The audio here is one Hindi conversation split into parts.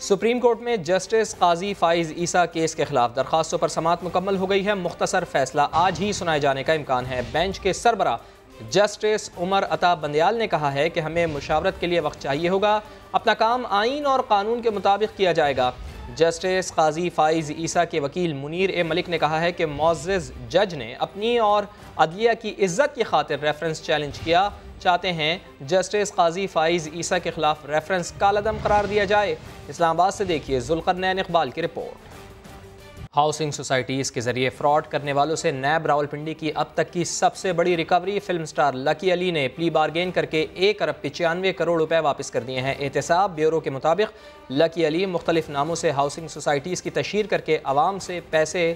सुप्रीम कोर्ट में जस्टिस काजी फाइज ईसा केस के खिलाफ दरखास्तों पर समाअत मुकम्मल हो गई है। मुख्तसर फैसला आज ही सुनाए जाने का इम्कान है। बेंच के सरबरा जस्टिस उमर अता बंदयाल ने कहा है कि हमें मुशावरत के लिए वक्त चाहिए होगा, अपना काम आइन और कानून के मुताबिक किया जाएगा। जस्टिस काजी फाइज ईसा के वकील मुनीर ए मलिक ने कहा है कि मुअज़्ज़ज़ जज ने अपनी और अदलिया की इज्जत की खातिर रेफरेंस चैलेंज किया, चाहते हैं जस्टिस काजी फाइज ईसा के खिलाफ रेफरेंस कालादम करार दिया जाए। इस्लामाबाद से देखिए जुल्करनैन इकबाल की रिपोर्ट। हाउसिंग सोसाइटीज़ के जरिए फ्रॉड करने वालों से नैब रावलपिंडी की अब तक की सबसे बड़ी recovery. Film star lucky Ali ने प्ली बारगेन करके 1 अरब 95 करोड़ रुपए वापस कर दिए हैं। एहतसाब ब्यूरो के मुताबिक लकी अली मुख्तलिफ नामों से हाउसिंग सोसाइटीज़ की तशहीर करके आवाम से पैसे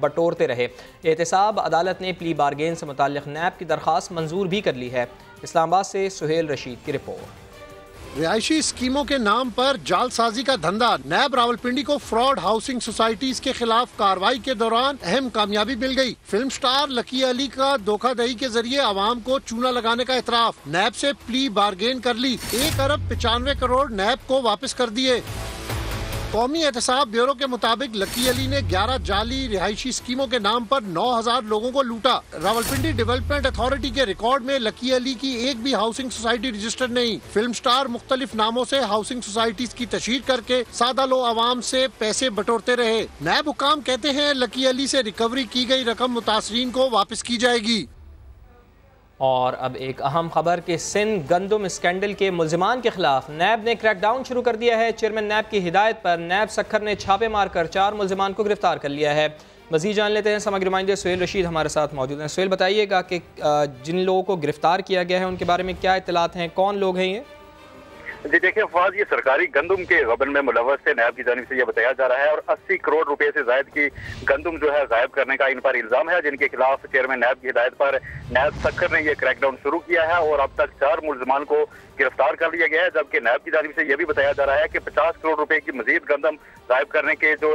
बटोरते रहे। एहतसाब अदालत ने प्ली बारगेन से मुताल्लिक़ नैब की दरख्वास्त मंजूर भी कर ली है। इस्लामाबाद से सुहेल रशीद की रिपोर्ट। रिहायशी स्कीमों के नाम पर जालसाजी का धंधा। नैब रावलपिंडी को फ्रॉड हाउसिंग सोसाइटीज के खिलाफ कार्रवाई के दौरान अहम कामयाबी मिल गई। फिल्म स्टार लकी अली का धोखाधड़ी के जरिए आवाम को चूना लगाने का इतराफ। नैब से प्ली बारगेन कर ली, 1 अरब 95 करोड़ नैब को वापस कर दिए। कौमी एहतसाब ब्यूरो के मुताबिक लकी अली ने 11 जाली रिहायशी स्कीमों के नाम पर 9000 लोगों को लूटा। रावलपिंडी डेवलपमेंट अथॉरिटी के रिकॉर्ड में लकी अली की एक भी हाउसिंग सोसाइटी रजिस्टर्ड नहीं। फिल्म स्टार मुख्तलिफ नामों से हाउसिंग सोसाइटीज की तशहीर करके सादा लो आवाम से पैसे बटोरते रहे। नैब हुकाम कहते हैं लकी अली से रिकवरी की गई रकम मुतासरीन को वापस की जाएगी। और अब एक अहम खबर कि सिंध गंदम स्कैंडल के मुल्जिमान के खिलाफ नैब ने क्रैकडाउन शुरू कर दिया है। चेयरमैन नैब की हिदायत पर नैब सक्खर ने छापे मारकर 4 मुल्जिमान को गिरफ्तार कर लिया है। मज़ीद जान लेते हैं। समग्र नुमाइंदे सुहेल रशीद हमारे साथ मौजूद हैं। सुहेल, बताइएगा कि जिन लोगों को गिरफ्तार किया गया है उनके बारे में क्या इत्तलात हैं, कौन लोग हैं ये? जी देखिए फवाद, ये सरकारी गंदम के गबन में मुलव्वस थे। नैब की जानिब से यह बताया जा रहा है और 80 करोड़ रुपए से जायद की गंदम जो है गायब करने का इन पर इल्जाम है, जिनके खिलाफ चेयरमैन नैब की हिदायत पर नैब सक्खर ने यह क्रैकडाउन शुरू किया है और अब तक 4 मुल्जिमान को गिरफ्तार कर लिया गया है। जबकि नैब की जानिब से यह भी बताया जा रहा है कि 50 करोड़ रुपए की मजीद गंदम गायब करने के जो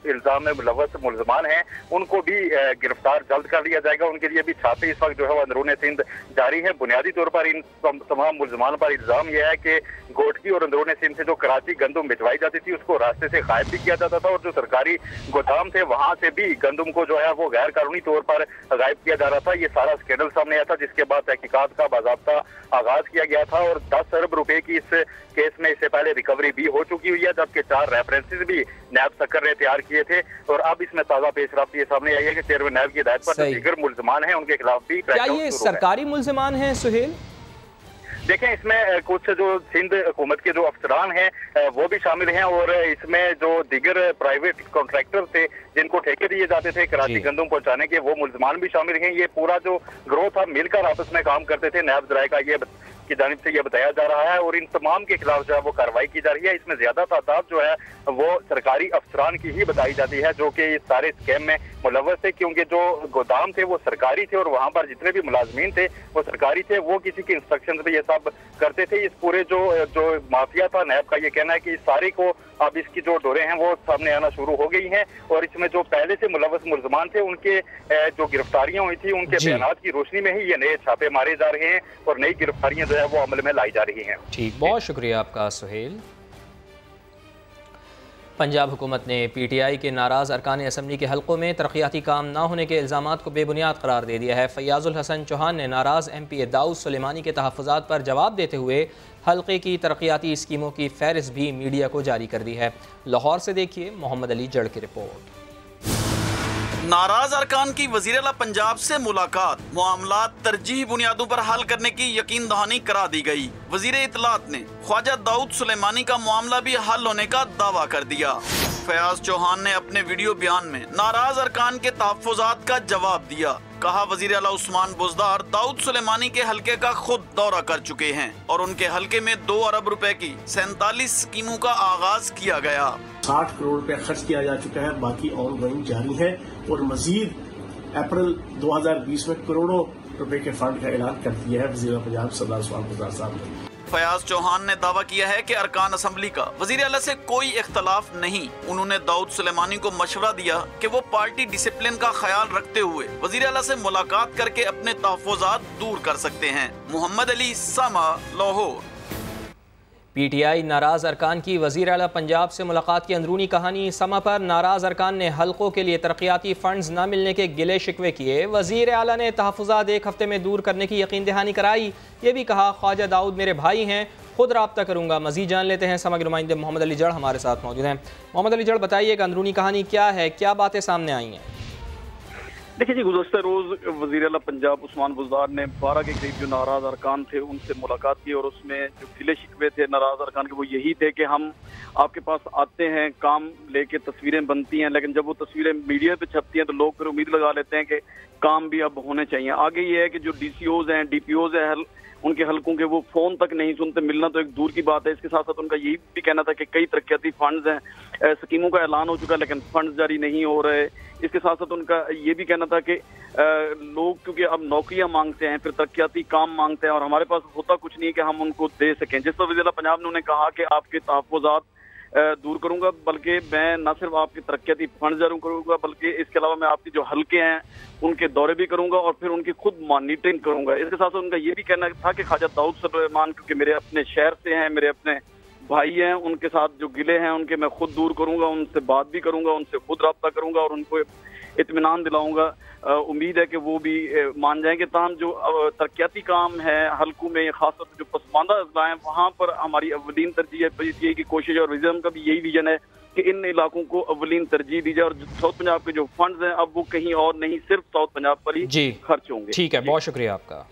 इल्जाम में मुलव्वस मुल्जिमान हैं उनको भी गिरफ्तार जल्द कर लिया जाएगा। उनके लिए भी छापे इस वक्त जो है वो अंदरूनी सिंध जारी है। बुनियादी तौर पर इन तमाम मुल्जिमान पर इल्जाम यह है कि गोटकी और अंदरूनी सिंध से जो कराची गंदम भिजवाई जाती थी उसको रास्ते से गायब भी किया जाता था और जो सरकारी गोदाम थे वहां से भी गंदम को जो है वो गैर कानूनी तौर पर गायब किया जा रहा था। ये सारा स्कैंडल सामने आया था, जिसके बाद तहकीकात का बाज़ाब्ता आगाज किया गया था और 10 अरब रुपए की इस केस में इससे पहले रिकवरी भी हो चुकी हुई है, जबकि 4 रेफरेंसेस भी नैब सक्खर ने तैयार किए थे। और अब इसमें ताजा पेशरफ्त ये सामने आई है कि चेयरमैन नैब की हिदायत पर दीगर मुल्जिमान हैं उनके खिलाफ भी क्या ये सरकारी मुल्जिमान हैं सुहेल? देखें, इसमें कुछ जो सिंध हुकूमत के जो अफसरान हैं वो भी शामिल हैं और इसमें जो दीगर प्राइवेट कॉन्ट्रैक्टर थे जिनको ठेके दिए जाते थे कराची गंदम पहुंचाने के, वो मुल्जिमान भी शामिल हैं। ये पूरा जो ग्रोह था मिलकर आपस में काम करते थे। नैब ज़राए का ये की जानिब से यह बताया जा रहा है और इन तमाम के खिलाफ जो है वो कार्रवाई की जा रही है। इसमें ज्यादा तादाद जो है वो सरकारी अफसरान की ही बताई जाती है जो कि इस सारे स्कैम में मुलव्वस थे, क्योंकि जो गोदाम थे वो सरकारी थे और वहां पर जितने भी मुलाजमीन थे वो सरकारी थे। वो किसी के इंस्ट्रक्शन पे ये सब करते थे। इस पूरे जो माफिया था, नैब का ये कहना है कि इस सारे को अब इसकी जो डोरे हैं वो सामने आना शुरू हो गई हैं और इसमें जो पहले से मुलव्वस मुल्जिमान थे उनके जो गिरफ्तारियां हुई थी उनके बयानात की रोशनी में ही ये नए छापे मारे जा रहे हैं और नई गिरफ्तारियां जो है वो अमल में लाई जा रही हैं। ठीक, बहुत शुक्रिया आपका सुहेल। पंजाब हुकूमत ने PTI के नाराज़ अरकान असम्बली के हल्कों में तरक्याती काम न होने के इल्ज़ामात को बेबुनियाद करार दे दिया है। फैयाजुल हसन चौहान ने नाराज़ MP दाऊद सुलेमानी के तहफ़्फ़ुज़ात पर जवाब देते हुए हल्के की तरक्याती स्कीमों की फहरिस्त भी मीडिया को जारी कर दी है। लाहौर से देखिए मोहम्मद अली जड़ की रिपोर्ट। नाराज अरकान की वज़ीर आला पंजाब से मुलाकात, मामलात तरजीही बुनियादों पर हल करने की यकीन दहानी करा दी गई। वज़ीर इत्तलात ने ख्वाजा दाऊद सुलेमानी का मामला भी हल होने का दावा कर दिया। फयाज चौहान ने अपने वीडियो बयान में नाराज अरकान के तहफ़्फ़ुज़ात का जवाब दिया। कहा, वज़ीर आला उस्मान बुज़दार दाऊद सुलेमानी के हल्के का खुद दौरा कर चुके हैं और उनके हल्के में 2 अरब रुपए की 47 स्कीमों का आगाज किया गया। 60 करोड़ रुपया खर्च किया जा चुका है, बाकी ऑन गोइंग जारी है और मजीद अप्रैल 2020 में करोड़ों रुपए के फंड का ऐलान कर दिया है वज़ीर पंजाब सरदार उस्मान बुज़दार साहब ने। फयाज चौहान ने दावा किया है कि अरकान असम्बली का वज़ीर आला से कोई इख्तलाफ नहीं। उन्होंने दाऊद सुलेमानी को मशवरा दिया कि वो पार्टी डिसिप्लिन का ख्याल रखते हुए वज़ीर आला से मुलाकात करके अपने तहफ़्फ़ुज़ात दूर कर सकते हैं। मोहम्मद अली, समा, लाहौर। PTI नाराज अरकान की वज़ीर आला पंजाब से मुलाकात की अंदरूनी कहानी। समा पर नाराज अरकान ने हल्कों के लिए तरक्याती फंड्स न मिलने के गिले शिकवे किए। वज़ीर आला ने तहफ़्फ़ुज़ात 1 हफ्ते में दूर करने की यकीन दहानी कराई। ये भी कहा ख्वाजा दाऊद मेरे भाई हैं, खुद रब्ता करूँगा। मज़ीद जान लेते हैं। समग्र नुमाइंदे मोहम्मद अली जड़ हमारे साथ मौजूद हैं। मोहम्मद अली जड़, बताइए कि अंदरूनी कहानी क्या है, क्या बातें सामने आई हैं? देखिए जी, गुज़श्ता रोज़ वज़ीर आला पंजाब उस्मान बुज़दार ने 12 के करीब जो नाराज़ अरकान थे उनसे मुलाकात की, और उसमें जो गिले शिकवे थे नाराज़ अरकान के वो यही थे कि हम आपके पास आते हैं, काम लेके तस्वीरें बनती हैं, लेकिन जब वो तस्वीरें मीडिया पे छपती हैं तो लोग फिर उम्मीद लगा लेते हैं कि काम भी अब होने चाहिए। आगे ये है कि जो DCOs हैं, DPOs हैं, उनके हलकों के वो फ़ोन तक नहीं सुनते। मिलना तो एक दूर की बात है। इसके साथ साथ उनका यही भी कहना था कि कई तरक्याती फंड्स हैं, स्कीमों का ऐलान हो चुका है लेकिन फंड्स जारी नहीं हो रहे। इसके साथ साथ उनका ये भी कहना था कि लोग क्योंकि अब नौकरियां मांगते हैं, फिर तरक्याती काम मांगते हैं, और हमारे पास होता कुछ नहीं है कि हम उनको दे सकें। जिस पर वज़ीर पंजाब ने उन्हें कहा कि आपके तहफ़्फ़ुज़ात दूर करूंगा, बल्कि मैं न सिर्फ आपकी तरक्याती फंड जारी करूंगा, बल्कि इसके अलावा मैं आपकी जो हल्के हैं उनके दौरे भी करूंगा और फिर उनकी खुद मॉनिटरिंग करूंगा। इसके साथ साथ उनका ये भी कहना था कि ख्वाजा दाऊद सुलेमान क्योंकि मेरे अपने शहर से हैं, मेरे अपने भाई हैं, उनके साथ जो गिले हैं उनके मैं खुद दूर करूंगा, उनसे बात भी करूंगा, उनसे खुद रब्ता करूंगा और उनको इत्मीनान दिलाऊंगा। उम्मीद है कि वो भी मान जाएंगे। ताहम जो तरक्याती काम है हल्कों में, खासतौर पर जो पसमानदा अजला हैं, वहाँ पर हमारी अव्वलीन तरजीह है की कोशिश है, और विजन का भी यही विजन है कि इन इलाकों को अव्वलीन तरजीह दी जाए, और साउथ पंजाब के जो फंड्स हैं अब वो कहीं और नहीं, सिर्फ साउथ पंजाब पर ही खर्च होंगे। ठीक है, बहुत शुक्रिया आपका।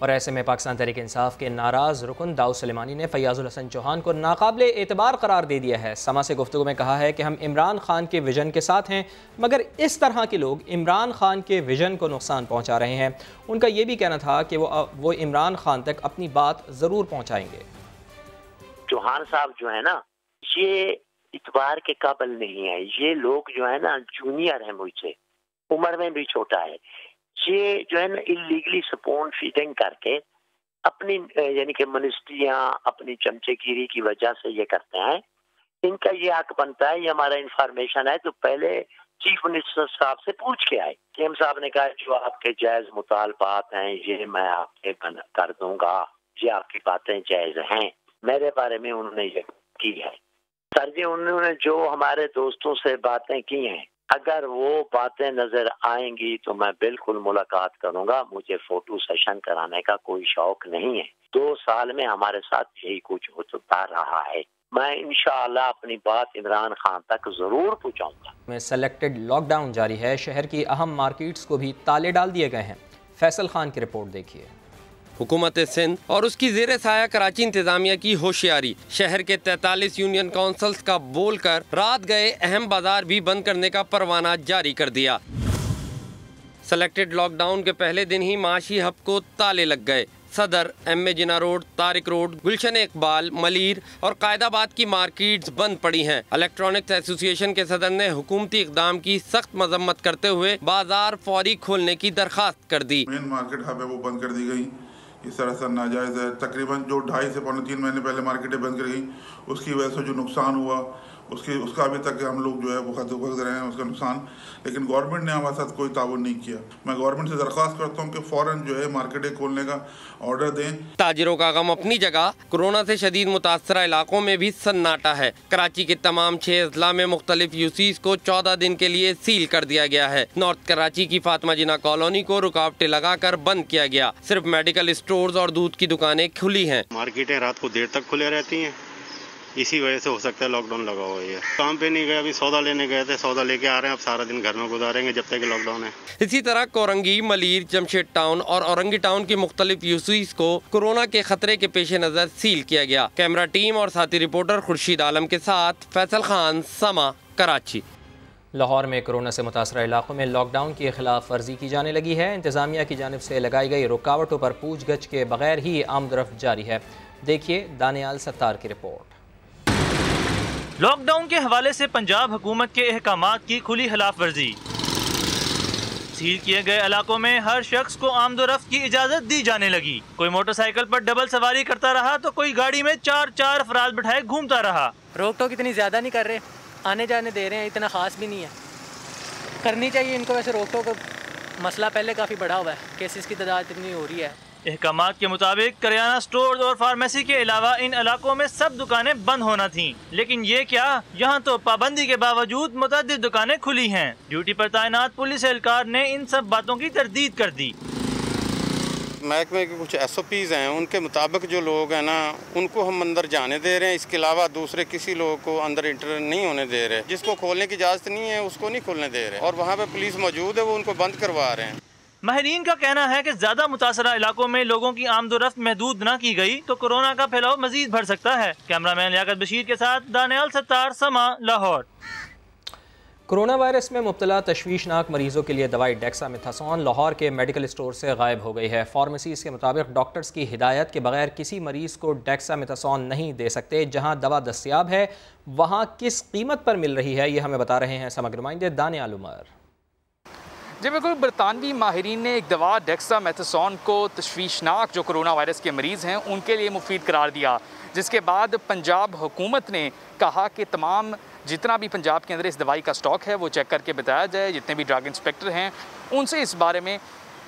और ऐसे में पाकिस्तान तहरीक इंसाफ के नाराज़ रुकन दाऊद सुलेमानी ने फैयाजुल हसन चौहान को नाकाबिले एतबार करार दे दिया है। समा से गुफ्तगू में कहा है कि हम इमरान खान के विजन के साथ हैं, मगर इस तरह के लोग इमरान खान के विजन को नुकसान पहुंचा रहे हैं। उनका ये भी कहना था कि वो इमरान खान तक अपनी बात ज़रूर पहुंचाएंगे। चौहान साहब जो है ना, ये इतबार के काबिल नहीं है। ये लोग जो है ना जूनियर है मुझसे, उम्र में भी छोटा है। ये जो है ना इलीगली स्पून फीडिंग करके अपनी यानी कि मिनिस्ट्रियां अपनी चमचेगिरी की वजह से ये करते हैं। इनका ये हक बनता है, ये हमारा इंफॉर्मेशन है, तो पहले चीफ मिनिस्टर साहब से पूछ के आए। सीएम साहब ने कहा जो आपके जायज मुतालबात हैं ये मैं आपके कर दूंगा, ये आपकी बातें जायज हैं। मेरे बारे में उन्होंने ये की है। सर जी, उन्होंने जो हमारे दोस्तों से बातें की हैं, अगर वो बातें नजर आएंगी तो मैं बिल्कुल मुलाकात करूंगा। मुझे फोटो सेशन कराने का कोई शौक नहीं है। 2 साल में हमारे साथ यही कुछ होता रहा है। मैं इंशाअल्लाह अपनी बात इमरान खान तक जरूर पहुंचाऊंगा। में सेलेक्टेड लॉकडाउन जारी है। शहर की अहम मार्केट्स को भी ताले डाल दिए गए हैं। फैसल खान की रिपोर्ट देखिए। हुकूमत सिंध और उसकी ज़ेर साया कराची इंतजामिया की होशियारी, शहर के 43 यूनियन काउंसिल्स का बोलकर रात गए अहम बाजार भी बंद करने का परवाना जारी कर दिया। सेलेक्टेड लॉकडाउन के पहले दिन ही माशी हब को ताले लग गए। सदर, MA जिना रोड, तारिक रोड, गुलशन इकबाल, मलीर और कायदाबाद की मार्केट्स बंद पड़ी हैं। इलेक्ट्रॉनिक्स एसोसिएशन के सदर ने हुकूमती इकदाम की सख्त मजम्मत करते हुए बाजार फौरी खोलने की दरखास्त कर दी। मेन मार्केट हब है वो बंद कर दी गई। इस तरह से नाजायज़ है। तकरीबन जो 2.5 से पौने 3 महीने पहले मार्केटें बंद कर गई, उसकी वजह से जो नुकसान हुआ उसका अभी तक हम लोग जो है वो भुगत रहे हैं उसका नुकसान। लेकिन गवर्नमेंट ने हमारे साथ कोई ताउन नहीं किया। मैं गवर्नमेंट से दरख्वास्त करता हूँ कि फ़ौरन जो है मार्केटें खोलने का ऑर्डर दें। ताजिरों का गम अपनी जगह, कोरोना से शदीद मुतासरा इलाकों में भी सन्नाटा है। कराची के तमाम 6 अजला में मुख्तलिफ यूसीज को 14 दिन के लिए सील कर दिया गया है। नॉर्थ कराची की फातिमा जिना कॉलोनी को रुकावटें लगाकर बंद किया गया। सिर्फ मेडिकल स्टोर्स और दूध की दुकानें खुली हैं। मार्केटें रात को देर तक खुले रहती हैं, इसी वजह से हो सकता है लॉकडाउन लगा हुआ है। काम पे नहीं गए, अभी सौदा लेने गए थे, सौदा लेके आ रहे हैं। अब सारा दिन घर में गुजारेंगे जब तक लॉकडाउन है। इसी तरह कोरंगी, मलीर, जमशेद टाउन और औरंगी टाउन की मुख्तलिफ यूसीज को कोरोना के खतरे के पेश नजर सील किया गया। कैमरा टीम और साथी रिपोर्टर खुर्शीद आलम के साथ फैसल खान, समा, कराची। लाहौर में कोरोना से मुतासरा इलाकों में लॉकडाउन की खिलाफ वर्जी की जाने लगी है। इंतजामिया की जानिब से लगाई गई रुकावटों पर पूछ गछ के बगैर ही आमदरफ्त जारी है। देखिए दानियाल सत्तार की रिपोर्ट। लॉकडाउन के हवाले से पंजाब हुकूमत के अहकामात की खुली खिलाफ वर्जी। सील किए गए इलाकों में हर शख्स को आमदोरफ्त की इजाजत दी जाने लगी। कोई मोटरसाइकिल पर डबल सवारी करता रहा तो कोई गाड़ी में 4 अफराद बिठाए घूमता रहा। रोक टोक इतनी ज्यादा नहीं कर रहे, आने जाने दे रहे हैं, इतना खास भी नहीं है। करनी चाहिए इनको वैसे रोक टोक। मसला पहले काफ़ी बड़ा हुआ है, केसेस की तादाद इतनी हो रही है। अहकामात के मुताबिक करियाना स्टोर और फार्मेसी के अलावा इन इलाकों में सब दुकानें बंद होना थीं। लेकिन ये क्या, यहाँ तो पाबंदी के बावजूद मुतअद्दिद दुकानें खुली हैं। ड्यूटी पर तैनात पुलिस एहलकार ने इन सब बातों की तरदीद कर दी। महकमे के कुछ SOPs हैं, उनके मुताबिक जो लोग हैं ना उनको हम अंदर जाने दे रहे हैं। इसके अलावा दूसरे किसी लोग को अंदर इंटर नहीं होने दे रहे। जिसको खोलने की इजाज़त नहीं है उसको नहीं खोलने दे रहे, और वहाँ पे पुलिस मौजूद है, वो उनको बंद करवा रहे हैं। माहिरीन का कहना है कि ज्यादा मुतासरा इलाकों में लोगों की आमदोरफ्त महदूद न की गई तो कोरोना का फैलाव मजीद बढ़ सकता है। कैमरामैन लियाकत बशीर के साथ दानियाल सत्तार, समा, लाहौर। कोरोना वायरस में मुब्तला तशवीशनाक मरीजों के लिए दवाई डेक्सामेथासोन लाहौर के मेडिकल स्टोर से गायब हो गई है। फार्मेसीज़ के मुताबिक डॉक्टर्स की हिदायत के बगैर किसी मरीज़ को डेक्सामेथासोन नहीं दे सकते। जहां दवा दस्तियाब है वहां किस कीमत पर मिल रही है, ये हमें बता रहे हैं समग्र नुमाइंदे दानियाल उमर। जी बिल्कुल, बरतानवी माहिरीन ने एक दवा डेक्सामेथासोन को तशवीशनाक जो कोरोना वायरस के मरीज़ हैं उनके लिए मुफीद करार दिया, जिसके बाद पंजाब हुकूमत ने कहा कि तमाम जितना भी पंजाब के अंदर इस दवाई का स्टॉक है वो चेक करके बताया जाए। जितने भी ड्रग इंस्पेक्टर हैं उनसे इस बारे में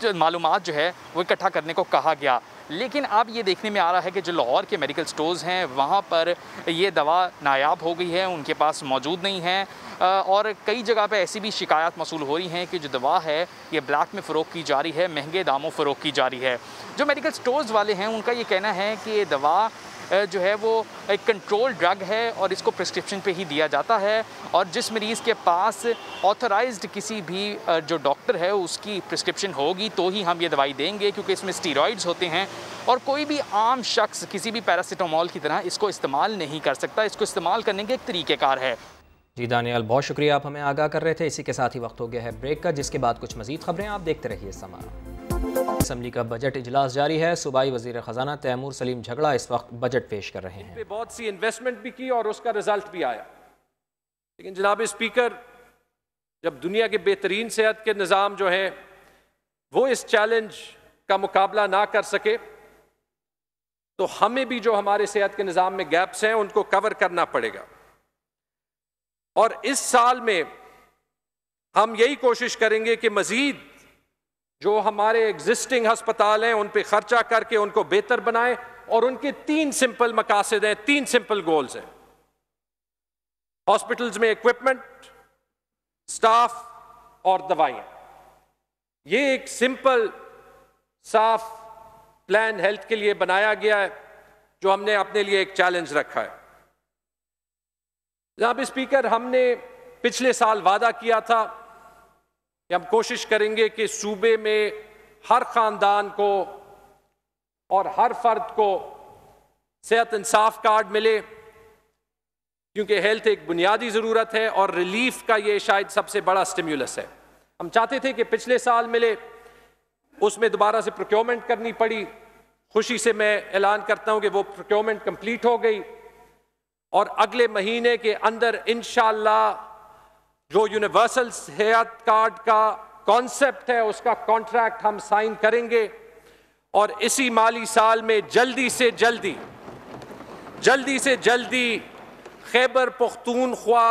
जो मालूमात जो है वो इकट्ठा करने को कहा गया। लेकिन अब ये देखने में आ रहा है कि जो लाहौर के मेडिकल स्टोर्स हैं वहाँ पर ये दवा नायाब हो गई है, उनके पास मौजूद नहीं है। और कई जगह पे ऐसी भी शिकायत मौसूल हो रही हैं कि जो दवा है ये ब्लैक में फ़रोख्त की जा रही है, महंगे दामों फ़रोख्त की जा रही है। जो मेडिकल स्टोर्स वाले हैं उनका ये कहना है कि ये दवा जो है वो एक कंट्रोल ड्रग है और इसको प्रिस्क्रिप्शन पे ही दिया जाता है, और जिस मरीज़ के पास ऑथराइज्ड किसी भी जो डॉक्टर है उसकी प्रिस्क्रिप्शन होगी तो ही हम ये दवाई देंगे, क्योंकि इसमें स्टीरॉइड्स होते हैं और कोई भी आम शख्स किसी भी पैरासीटामोल की तरह इसको इस्तेमाल नहीं कर सकता। इसको इस्तेमाल करने के एक तरीक़ेकार है। जी दानियाल, बहुत शुक्रिया, आप हमें आगाह कर रहे थे। इसी के साथ ही वक्त हो गया है ब्रेक का, जिसके बाद कुछ मज़ीद खबरें आप देखते रहिए समा। असम्बली का बजट इजलास जारी है। सूबाई वज़ीर ख़जाना तैमूर सलीम झगड़ा इस वक्त बजट पेश कर रहे हैं। बहुत सी इन्वेस्टमेंट भी की और उसका रिजल्ट भी आया, लेकिन जनाब स्पीकर, जब दुनिया के बेहतरीन सेहत के निज़ाम जो है वो इस चैलेंज का मुकाबला ना कर सके तो हमें भी जो हमारे सेहत के निज़ाम में गैप्स हैं उनको कवर करना पड़ेगा। और इस साल में हम यही कोशिश करेंगे कि मजीद जो हमारे एग्जिस्टिंग अस्पताल हैं उन पे खर्चा करके उनको बेहतर बनाएं, और उनके 3 सिंपल मकासद हैं, 3 सिंपल गोल्स हैं। हॉस्पिटल्स में इक्विपमेंट, स्टाफ और दवाइयां। ये एक सिंपल साफ प्लान हेल्थ के लिए बनाया गया है जो हमने अपने लिए एक चैलेंज रखा है। जनाब स्पीकर, हमने पिछले साल वादा किया था कि हम कोशिश करेंगे कि सूबे में हर खानदान को और हर फर्द को सेहत इंसाफ कार्ड मिले, क्योंकि हेल्थ एक बुनियादी ज़रूरत है और रिलीफ का ये शायद सबसे बड़ा स्टिम्युलस है। हम चाहते थे कि पिछले साल मिले, उसमें दोबारा से प्रोक्योरमेंट करनी पड़ी। खुशी से मैं ऐलान करता हूं कि वो प्रोक्योरमेंट कंप्लीट हो गई और अगले महीने के अंदर इंशाअल्लाह जो यूनिवर्सल सेहत कार्ड का कॉन्सेप्ट है उसका कॉन्ट्रैक्ट हम साइन करेंगे, और इसी माली साल में जल्दी से जल्दी खैबर पख्तूनख्वा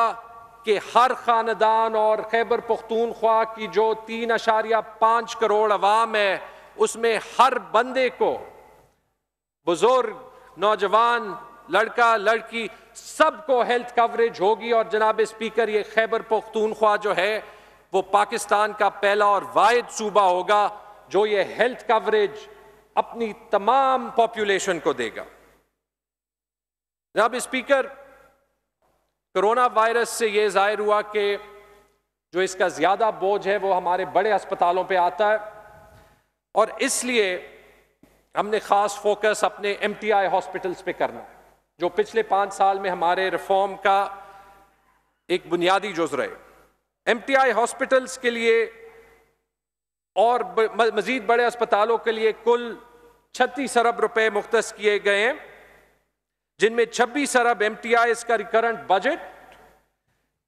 के हर खानदान और खैबर पख्तूनख्वा की जो 3.5 करोड़ अवाम है उसमें हर बंदे को, बुजुर्ग, नौजवान, लड़का लड़की, सबको हेल्थ कवरेज होगी। और जनाब स्पीकर, ये खैबर पख्तूनख्वा जो है वो पाकिस्तान का पहला और वाहिद सूबा होगा जो ये हेल्थ कवरेज अपनी तमाम पॉपुलेशन को देगा। जनाब स्पीकर, कोरोना वायरस से ये जाहिर हुआ कि जो इसका ज्यादा बोझ है वो हमारे बड़े अस्पतालों पे आता है, और इसलिए हमने खास फोकस अपने MTI हॉस्पिटल्स पे करना है, जो पिछले 5 साल में हमारे रिफॉर्म का एक बुनियादी जुज़ रहे। MTI हॉस्पिटल्स के लिए और मजीद बड़े अस्पतालों के लिए कुल 36 अरब रुपए मुख्तस किए गए हैं, जिनमें 26 अरब MTI का रिकरेंट बजट,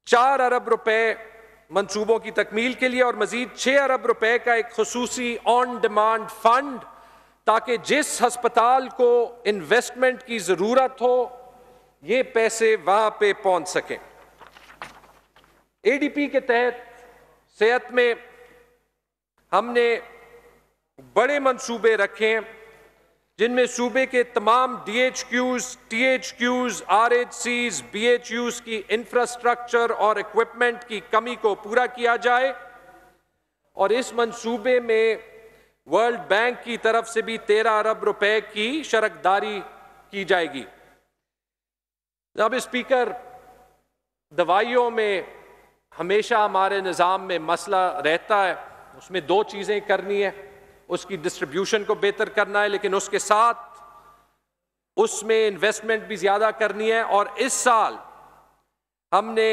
4 अरब रुपए मंसूबों की तकमील के लिए और मजीद 6 अरब रुपए का एक खुसूसी ऑन डिमांड फंड, ताकि जिस अस्पताल को इन्वेस्टमेंट की जरूरत हो ये पैसे वहां पे पहुंच सकें। ADP के तहत सेहत में हमने बड़े मंसूबे रखे हैं जिनमें सूबे के तमाम DHQs, THQs, RHCs, BHUs की इंफ्रास्ट्रक्चर और इक्विपमेंट की कमी को पूरा किया जाए और इस मंसूबे में वर्ल्ड बैंक की तरफ से भी 13 अरब रुपए की शरकदारी की जाएगी। जनाब स्पीकर, दवाइयों में हमेशा हमारे निज़ाम में मसला रहता है, उसमें दो चीज़ें करनी है, उसकी डिस्ट्रीब्यूशन को बेहतर करना है, लेकिन उसके साथ उसमें इन्वेस्टमेंट भी ज़्यादा करनी है। और इस साल हमने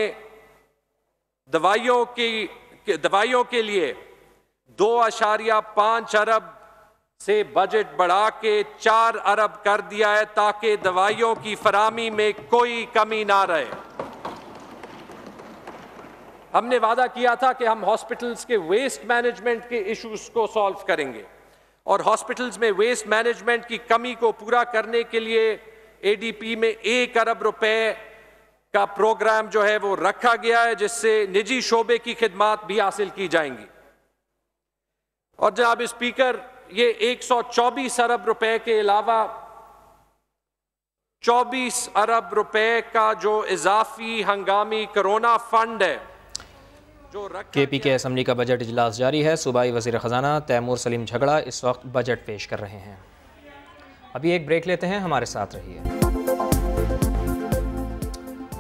दवाइयों के लिए 2.5 अरब से बजट बढ़ा के 4 अरब कर दिया है ताकि दवाइयों की फरामी में कोई कमी ना रहे। हमने वादा किया था कि हम हॉस्पिटल्स के वेस्ट मैनेजमेंट के इश्यूज को सॉल्व करेंगे और हॉस्पिटल्स में वेस्ट मैनेजमेंट की कमी को पूरा करने के लिए ADP में 1 अरब रुपए का प्रोग्राम जो है वो रखा गया है, जिससे निजी शोबे की खिदमात भी हासिल की जाएंगी। और जनाब स्पीकर, ये 124 अरब रुपए के अलावा 24 अरब रुपए का जो इजाफी हंगामी कोरोना फंड है KPK असम्बली का बजट इजलास जारी है। सूबाई वज़ीर ख़जाना तैमूर सलीम झगड़ा इस वक्त बजट पेश कर रहे हैं। अभी एक ब्रेक लेते हैं, हमारे साथ रहिए।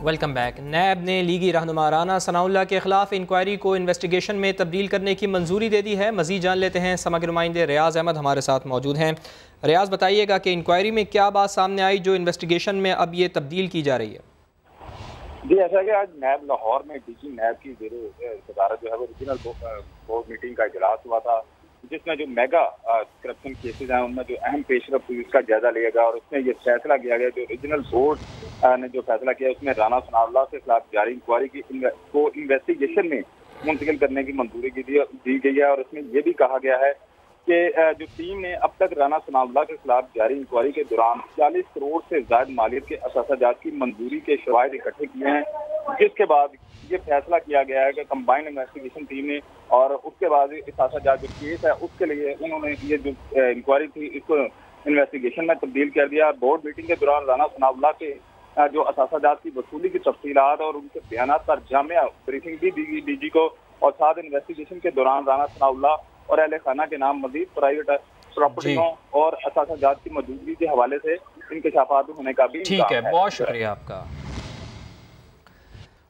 Welcome back. नैब ने लीगी रहनुमा राना सनाउल्लाह के खिलाफ इंक्वायरी को इन्वेस्टिगेशन में तब्दील करने की मंजूरी दे दी है। मज़ीद जान लेते हैं, समग्र नुमाइंदे रियाज अहमद हमारे साथ मौजूद हैं। रियाज, बताइएगा कि इंक्वायरी में क्या बात सामने आई जो इन्वेस्टिगेशन में अब ये तब्दील की जा रही है? जी, ऐसा है कि आज नैब लाहौर में DG नैब की सदारत जो है वो रीजनल बोर्ड मीटिंग का इजलास हुआ था, जिसमें जो मेगा करप्शन केसेज हैं उनमें जो अहम पेशरफ हुई उसका जायजा लिया गया और उसमें ये फैसला किया गया, जो रीजनल बोर्ड ने जो फैसला किया उसमें राना सनाउल्लाह के खिलाफ जारी इंक्वायरी को इन्वेस्टिगेशन में मुंतकिल करने की मंजूरी दी गई है। और उसमें ये भी कहा गया है कि जो टीम ने अब तक राना सनाउल्लाह के खिलाफ जारी इंक्वायरी के दौरान 40 करोड़ से ज्यादा मालियत के असासाजात की मंजूरी के शवाहिद इकट्ठे किए हैं, जिसके बाद ये फैसला किया गया है कि कंबाइंड इन्वेस्टिगेशन टीम ने और उसके बाद असासाजात जो केस है उसके लिए उन्होंने ये जो इंक्वायरी थी इसको इन्वेस्टिगेशन में तब्दील कर दिया। बोर्ड मीटिंग के दौरान राना सनाउल्लाह के जो असासाजात की वसूली की तफसीलात और उनके बयान पर जामिया ब्रीफिंग भी दी गई DG को, और साथ इन्वेस्टिगेशन के दौरान राना सनाउल्लाह और अहले खाना के नाम मजीद प्राइवेट प्रॉपर्टियों और असासाजात की मौजूदगी के हवाले से इंकशाफात होने का भी ठीक है। बहुत शुक्रिया आपका।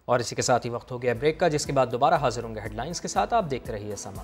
और इसी के साथ ही वक्त हो गया ब्रेक का, जिसके बाद दोबारा हाजिर होंगे हेडलाइंस के साथ। आप देखते रहिए समा।